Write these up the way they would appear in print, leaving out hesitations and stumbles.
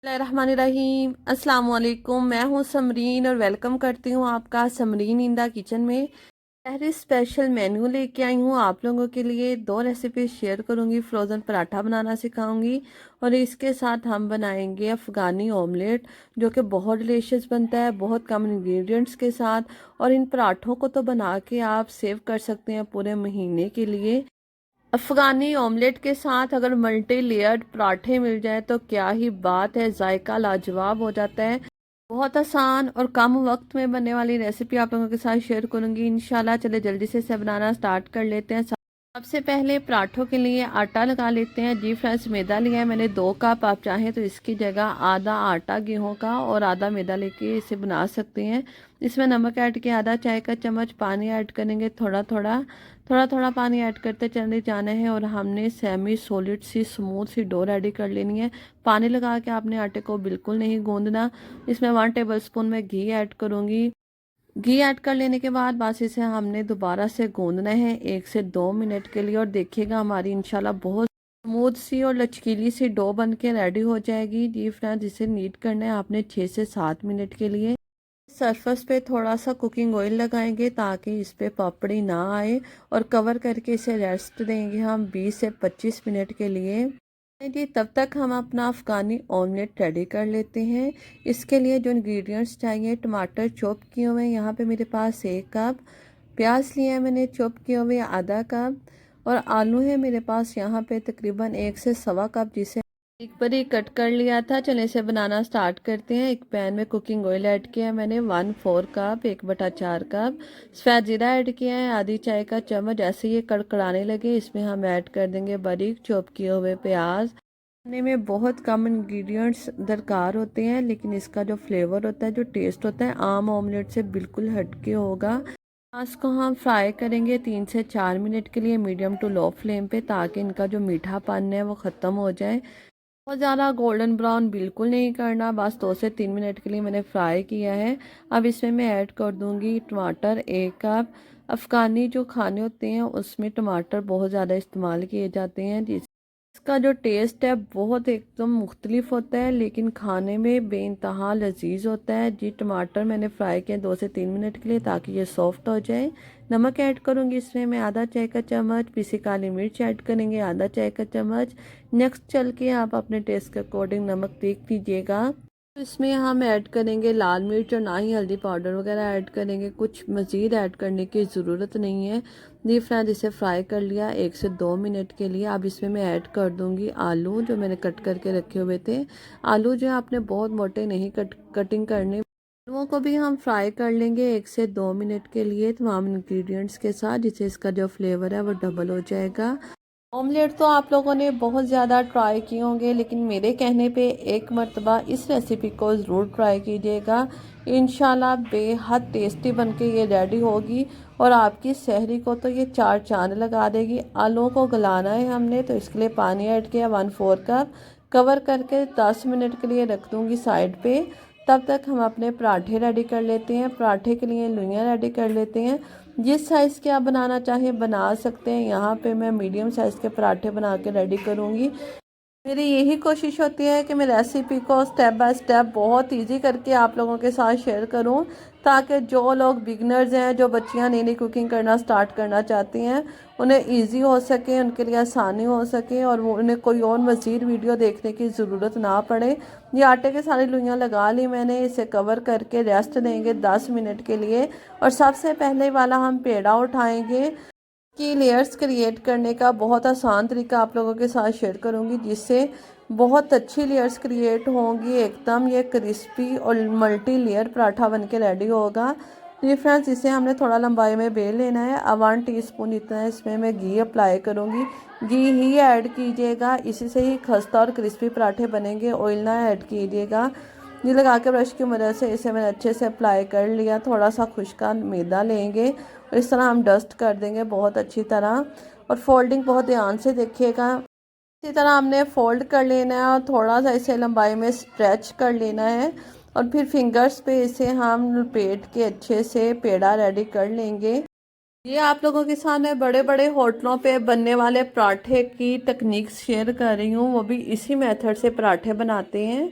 बिस्मिल्लाहिर्रहमानिर्रहीम। अस्सलाम वालेकुम। मैं हूं समरीन और वेलकम करती हूं आपका समरीन इन द किचन में। शहरी स्पेशल मेन्यू लेके आई हूं आप लोगों के लिए। दो रेसिपी शेयर करूंगी। फ्रोज़न पराठा बनाना सिखाऊंगी और इसके साथ हम बनाएंगे अफ़गानी ऑमलेट, जो कि बहुत डिलीशियस बनता है बहुत कम इंग्रेडिएंट्स के साथ। और इन पराठों को तो बना के आप सेव कर सकते हैं पूरे महीने के लिए। अफगानी ऑमलेट के साथ अगर मल्टी लेयर्ड पराठे मिल जाए तो क्या ही बात है, जायका लाजवाब हो जाता है। बहुत आसान और कम वक्त में बनने वाली रेसिपी आप लोगों के साथ शेयर करूंगी इंशाल्लाह। चले जल्दी से इसे बनाना स्टार्ट कर लेते हैं। सबसे पहले पराठों के लिए आटा लगा लेते हैं। जी फ्रेंड्स, मैदा लिया है मैंने 2 कप। आप चाहें तो इसकी जगह आधा आटा गेहूं का और आधा मैदा लेके इसे बना सकते हैं। इसमें नमक ऐड किया, आधा चाय का चम्मच पानी ऐड करेंगे। थोड़ा थोड़ा पानी ऐड करते चले जाना है और हमने सेमी सॉलिड सी स्मूथ सी डो रेडी कर लेनी है। पानी लगा के आपने आटे को बिल्कुल नहीं गूंदना। इसमें 1 टेबलस्पून में घी ऐड करूंगी। घी ऐड कर लेने के बाद बस इसे हमने दोबारा से गूंदना है 1 से 2 मिनट के लिए। और देखिएगा हमारी इंशाल्लाह बहुत स्मूथ सी और लचकीली सी डो बन के रेडी हो जाएगी। जी फ्रेंड्स, इसे नीट करना है आपने 6 से 7 मिनट के लिए। सरफेस पे थोड़ा सा कुकिंग ऑयल लगाएंगे ताकि इस पे पपड़ी ना आए और कवर करके इसे रेस्ट देंगे हम 20 से 25 मिनट के लिए। जी, तब तक हम अपना अफ़गानी ऑमलेट रेडी कर लेते हैं। इसके लिए जो इंग्रेडिएंट्स चाहिए, टमाटर चॉप किए हुए हैं यहाँ पे मेरे पास 1 कप, प्याज लिए हैं मैंने चॉप किए हुए आधा कप, और आलू है मेरे पास यहाँ पे तकरीबन 1 से 1.25 कप, जिसे एक बार ही कट कर लिया था। चलिए इसे बनाना स्टार्ट करते हैं। एक पैन में कुकिंग ऑयल ऐड किया है मैंने 1/4 कप, 1/4 कप। सफ़ेद जीरा ऐड किया है आधी चाय का चम्मच। जैसे ये कड़कड़ाने लगे इसमें हम ऐड कर देंगे बारीक चॉप किए हुए प्याज। खाने में बहुत कम इंग्रेडिएंट्स दरकार होते हैं, लेकिन इसका जो फ्लेवर होता है, जो टेस्ट होता है, आम ऑमलेट से बिल्कुल हटके होगा। प्याज को हम फ्राई करेंगे 3 से 4 मिनट के लिए मीडियम टू लो फ्लेम पे, ताकि इनका जो मीठापन है वो ख़त्म हो जाए। बहुत ज़्यादा गोल्डन ब्राउन बिल्कुल नहीं करना, बस 2 से 3 मिनट के लिए मैंने फ्राई किया है। अब इसमें मैं ऐड कर दूंगी टमाटर 1 कप। अफ़गानी जो खाने होते हैं उसमें टमाटर बहुत ज़्यादा इस्तेमाल किए जाते हैं, इसका जो टेस्ट है बहुत एकदम मुख्तलिफ होता है, लेकिन खाने में बेइंतहा लजीज होता है। जी, टमाटर मैंने फ्राई किया 2 से 3 मिनट के लिए ताकि ये सॉफ्ट हो जाए। नमक ऐड करूंगी इसमें मैं आधा चाय का चम्मच। पीसी काली मिर्च ऐड करेंगे आधा चाय का चम्मच। नेक्स्ट चल के आप अपने टेस्ट के अकॉर्डिंग नमक देख लीजिएगा। इसमें हम ऐड करेंगे लाल मिर्च और ना ही हल्दी पाउडर वगैरह ऐड करेंगे, कुछ मज़ीद ऐड करने की ज़रूरत नहीं है। डीप फ्राई इसे फ्राई कर लिया 1 से 2 मिनट के लिए। अब इसमें मैं ऐड कर दूंगी आलू जो मैंने कट करके रखे हुए थे। आलू जो है आपने बहुत मोटे नहीं कटिंग करने। आलूओं को भी हम फ्राई कर लेंगे 1 से 2 मिनट के लिए तमाम इंग्रेडिएंट्स के साथ, जिससे इसका जो फ्लेवर है वो डबल हो जाएगा। ऑमलेट तो आप लोगों ने बहुत ज़्यादा ट्राई किए होंगे, लेकिन मेरे कहने पे एक मर्तबा इस रेसिपी को ज़रूर ट्राई कीजिएगा। इंशाल्लाह बेहद टेस्टी बनके ये रेडी होगी और आपकी सहरी को तो ये 4 चांद लगा देगी। आलूओं को गलाना है हमने, तो इसके लिए पानी ऐड किया 1/4 कप। कवर करके 10 मिनट के लिए रख दूँगी साइड पे। तब तक हम अपने पराठे रेडी कर लेते हैं। पराठे के लिए लोइयाँ रेडी कर लेते हैं। जिस साइज़ के आप बनाना चाहें बना सकते हैं। यहाँ पे मैं मीडियम साइज़ के पराठे बना के रेडी करूँगी। मेरी यही कोशिश होती है कि मैं रेसिपी को स्टेप बाय स्टेप बहुत इजी करके आप लोगों के साथ शेयर करूं, ताकि जो लोग बिगनर्स हैं, जो बच्चियां नई नई कुकिंग करना स्टार्ट करना चाहती हैं, उन्हें इजी हो सके, उनके लिए आसानी हो सके और वो उन्हें कोई और मज़ीद वीडियो देखने की ज़रूरत ना पड़े। ये आटे के सारी लोइयाँ लगा ली मैंने। इसे कवर करके रेस्ट देंगे 10 मिनट के लिए। और सबसे पहले वाला हम पेड़ा उठाएंगे। की लेयर्स क्रिएट करने का बहुत आसान तरीका आप लोगों के साथ शेयर करूंगी, जिससे बहुत अच्छी लेयर्स क्रिएट होंगी। एकदम ये क्रिस्पी और मल्टी लेयर पराठा बन के रेडी होगा। तो ये फ्रेंड्स, इसे हमने थोड़ा लंबाई में बेल लेना है। अब 1 टीस्पून इतना इसमें मैं घी अप्लाई करूंगी। घी ही ऐड कीजिएगा, इसी से ही खस्ता और क्रिस्पी पराठे बनेंगे, ऑयल ना ऐड कीजिएगा। ये लगा के ब्रश की मदद से इसे मैंने अच्छे से अप्लाई कर लिया। थोड़ा सा खुश्का मैदा लेंगे और इस तरह हम डस्ट कर देंगे बहुत अच्छी तरह। और फोल्डिंग बहुत ध्यान से देखिएगा। इसी तरह हमने फोल्ड कर लेना है और थोड़ा सा इसे लंबाई में स्ट्रेच कर लेना है। और फिर फिंगर्स पे इसे हम लपेट के अच्छे से पेड़ा रेडी कर लेंगे। ये आप लोगों के सामने बड़े बड़े होटलों पे बनने वाले पराठे की टेक्निक्स शेयर कर रही हूँ, वो भी इसी मेथड से पराठे बनाते हैं।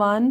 1.